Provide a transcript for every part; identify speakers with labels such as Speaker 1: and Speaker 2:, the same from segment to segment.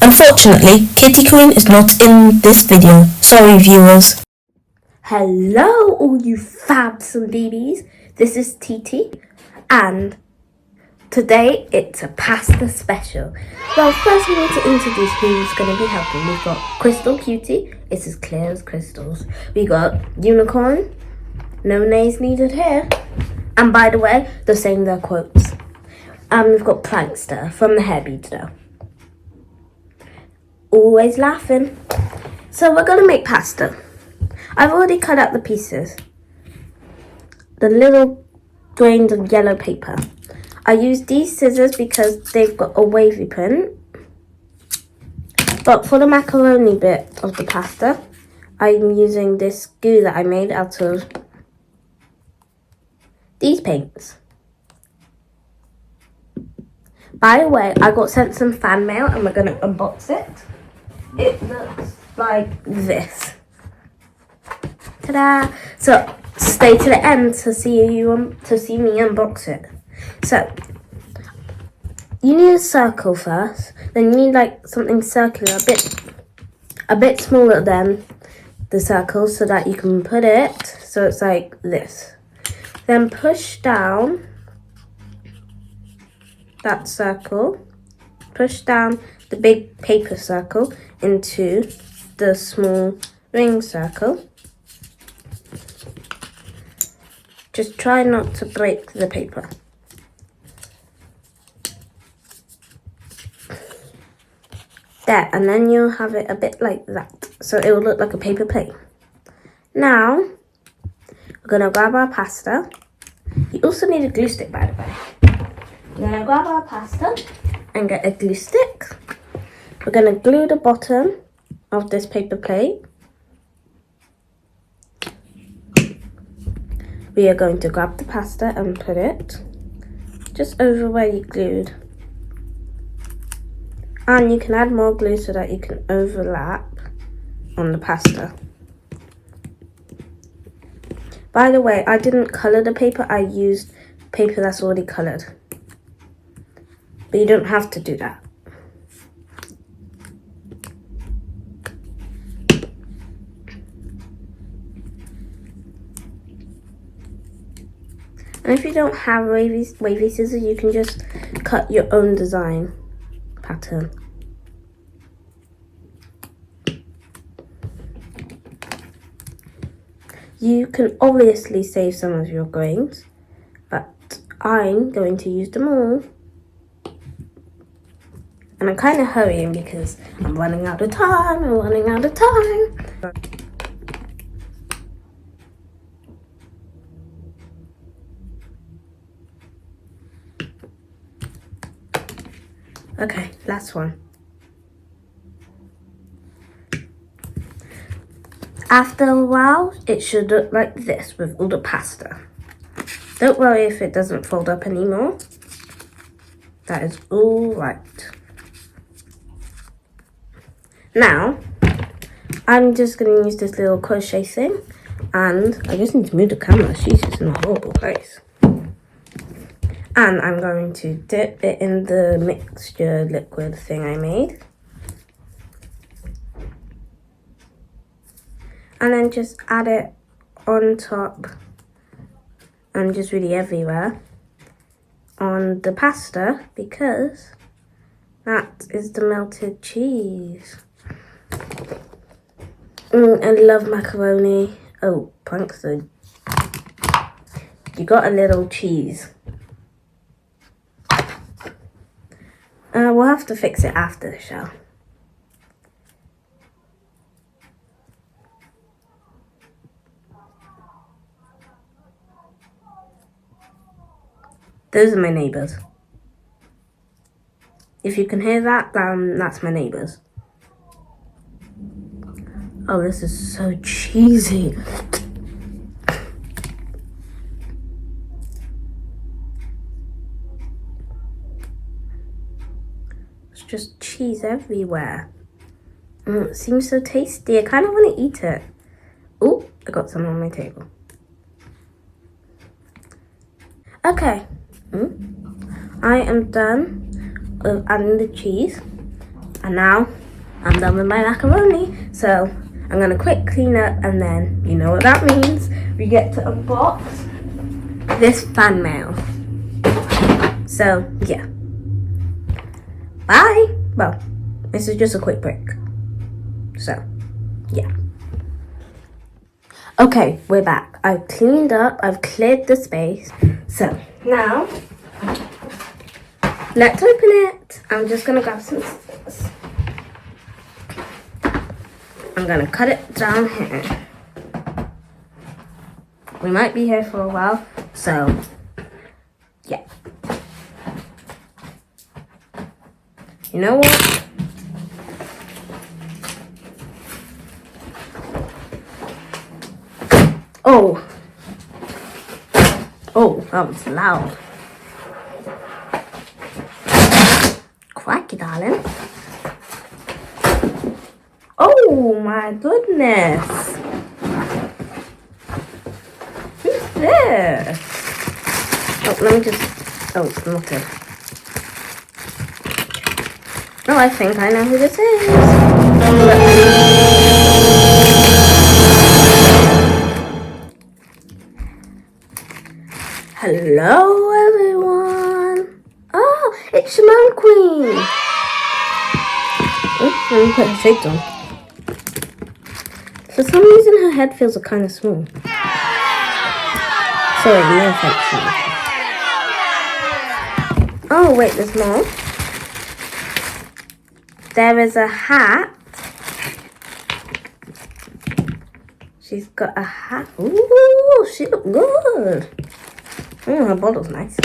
Speaker 1: Unfortunately, Titi Queen is not in this video. Sorry viewers.
Speaker 2: Hello all you fabs and babies, this is Titi and today it's a pasta special. Well, first we need to introduce who's going to be helping. We've got Crystal Cutie, it's as clear as crystals. We got Unicorn, no nays needed here. And by the way, they're saying their quotes. And we've got Prankster from the Hairbeads though. Always laughing. So we're going to make pasta. I've already cut out the pieces. The little grains of yellow paper. I use these scissors because they've got a wavy print. But for the macaroni bit of the pasta, I'm using this glue that I made out of these paints. By the way, I got sent some fan mail and we're going to unbox it. It looks like this. Ta-da! So stay to the end to see me unbox it. So you need a circle first. Then you need like something circular, a bit smaller than the circle, so that you can put it so it's like this. Then push down that circle. Push down the big paper circle into the small ring circle. Just try not to break the paper. There, and then you'll have it a bit like that. So it will look like a paper plate. Now, we're going to grab our pasta. You also need a glue stick, by the way. We're going to grab our pasta and get a glue stick. We're going to glue the bottom of this paper plate. We are going to grab the pasta and put it just over where you glued. And you can add more glue so that you can overlap on the pasta. By the way, I didn't colour the paper, I used paper that's already coloured. But you don't have to do that. And if you don't have wavy scissors, you can just cut your own design pattern. You can obviously save some of your grains, but I'm going to use them all. And I'm kind of hurrying because I'm running out of time. Okay, last one. After a while, it should look like this with all the pasta. Don't worry if it doesn't fold up anymore. That is all right. Now, I'm just going to use this little crochet thing. And I just need to move the camera. She's just in a horrible place. And I'm going to dip it in the mixture liquid thing I made. And then just add it on top and just really everywhere on the pasta because that is the melted cheese. I love macaroni. Oh, Prankster. You got a little cheese. We'll have to fix it after the show. Those are my neighbours. If you can hear that, that's my neighbours. Oh, this is so cheesy. It's just cheese everywhere. It seems so tasty. I kind of want to eat it. Oh, I got some on my table. Okay. I am done of adding the cheese. And now I'm done with my macaroni. So I'm gonna quick clean up, and then you know what that means. We get to unbox this fan mail. So yeah. Bye. Well, this is just a quick break. So yeah. Okay, we're back. I've cleaned up, I've cleared the space. So now let's open it. I'm just gonna grab some scissors. I'm gonna cut it down here. We might be here for a while, so yeah. You know what? Oh, that was loud. Crikey, darling. Oh my goodness. Who's this? Oh, let me just... Oh, it's not it. Oh, I think I know who this is. Hello, everyone. Oh, it's Shimon Queen. Oh, let me put her shades on. For some reason, her head feels kind of small. Sorry, no offense. Oh, wait, there's more. There is a hat. She's got a hat. Ooh, she looks good. Her bottle's nice.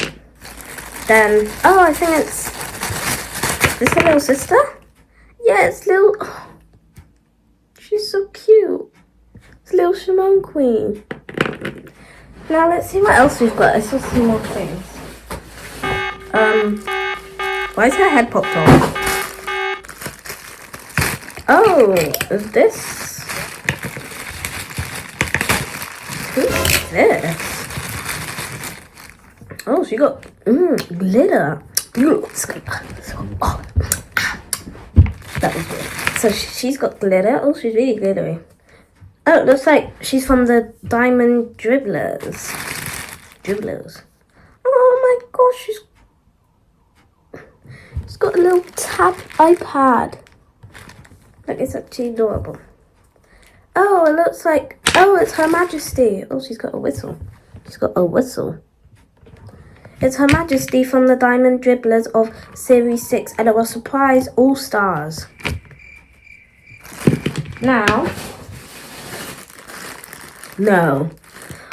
Speaker 2: Then, oh, I think it's... Is this her little sister? Yeah, it's little... Oh, she's so cute. It's little Shimon Queen. Now, let's see what else we've got. I saw some more things. Why is her head popped off? Oh, is this... Who's this? Oh, she got glitter. Oh, that was good. So she's got glitter. Oh, she's really glittery. Oh, it looks like she's from the Diamond Dribblers. Oh my gosh, she's got a little tab iPad. Like, it's actually adorable. Oh, it looks like... Oh, it's Her Majesty. Oh, she's got a whistle. It's Her Majesty from the Diamond Dribblers of Series 6, and it was Surprise All-Stars. Now, no,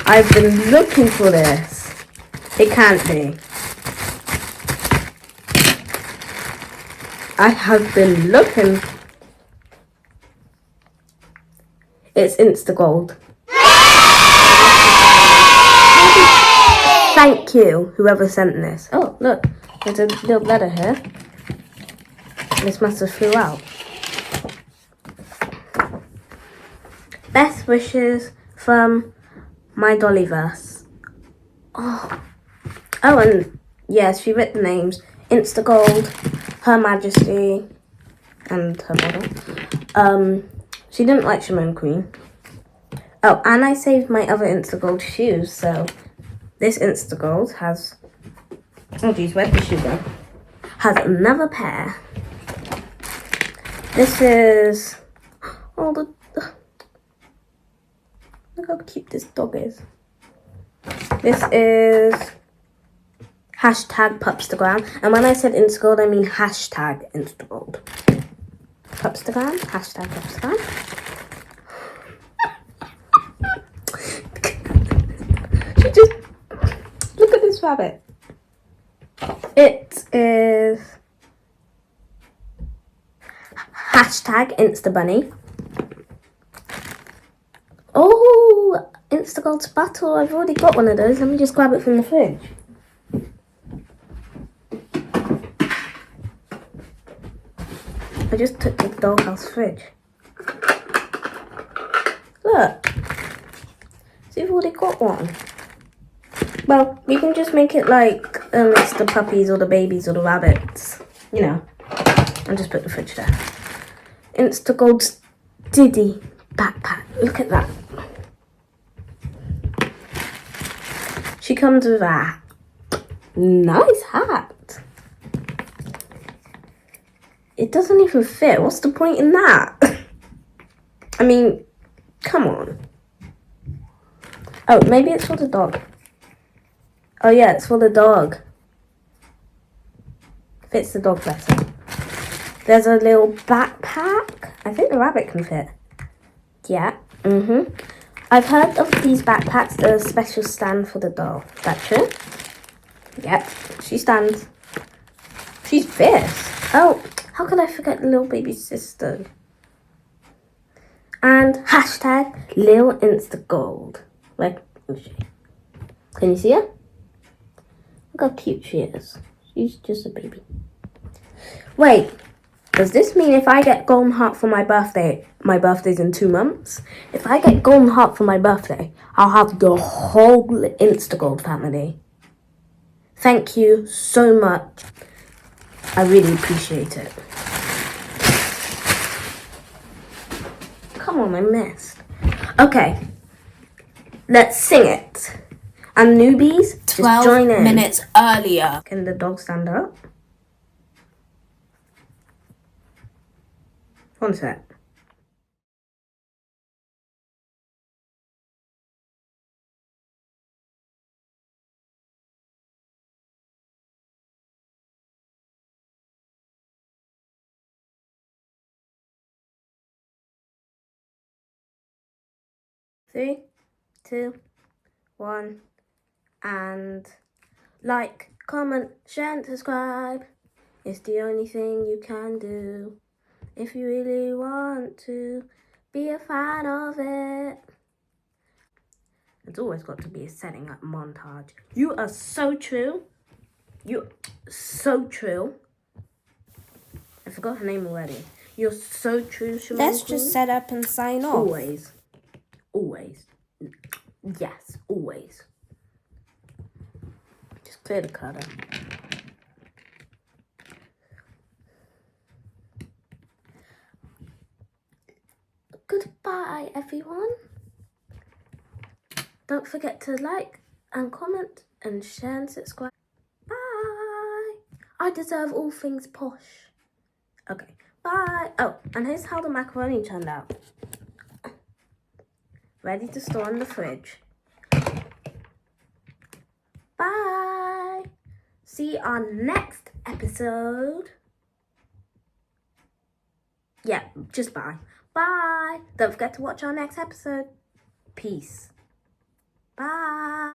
Speaker 2: I've been looking for this. It can't be. I have been looking. It's Instagold. Thank you, whoever sent this. Oh, look, there's a little letter here. This must have flew out. Best wishes from my Dollyverse. Oh, and yes, she wrote the names. Instagold, Her Majesty, and her model. She didn't like Shimon Queen. Oh, and I saved my other Instagold shoes, so... This Instagold has... Oh geez, where'd the shoe go? Has another pair. This is... Oh, look how cute this dog is. This is... Hashtag Pupstagram. And when I said Instagold, I mean hashtag Instagold. Pupstagram? Hashtag Pupstagram. She just... Look at this rabbit. It is hashtag Instabunny. Oh, Instagold's battle. I've already got one of those. Let me just grab it from the fridge. I just took the dollhouse fridge. Look. So you've already got one. Well, we can just make it like it's the puppies or the babies or the rabbits. You know. I'll just put the fridge there. Instagold's Diddy backpack. Look at that. She comes with a nice hat. It doesn't even fit. What's the point in that? I mean, come on. Oh, maybe it's for the dog. Oh yeah, it's for the dog. Fits the dog better. There's a little backpack. I think the rabbit can fit. Yeah. I've heard of these backpacks. There's a special stand for the doll. Is that true? Yep. She stands. She's fierce. Oh, how could I forget the little baby sister? And hashtag Lil Instagold. Where is she? Can you see her? Look how cute she is. She's just a baby. Wait, does this mean if I get golden heart for my birthday's in 2 months, if I get golden heart for my birthday, I'll have the whole Instagold family. Thank you so much. I really appreciate it. Come on, I missed. Okay, let's sing it. And newbies, just join
Speaker 1: 12
Speaker 2: in.
Speaker 1: minutes earlier.
Speaker 2: Can the dog stand up? One sec. Three, two, one, and like, comment, share, and subscribe. It's the only thing you can do if you really want to be a fan of it. It's always got to be a setting up montage. You are so true. You're so true. I forgot her name already. You're so true, Shimon
Speaker 1: Let's
Speaker 2: Queen.
Speaker 1: just set up and sign off.
Speaker 2: Always. Always. Yes, always. Just clear the clutter. Goodbye, everyone. Don't forget to like and comment and share and subscribe. Bye. I deserve all things posh. Okay, bye. Oh, and here's how the macaroni turned out. Ready to store in the fridge. Bye. See you on next episode. Yeah, just bye. Bye. Don't forget to watch our next episode. Peace. Bye.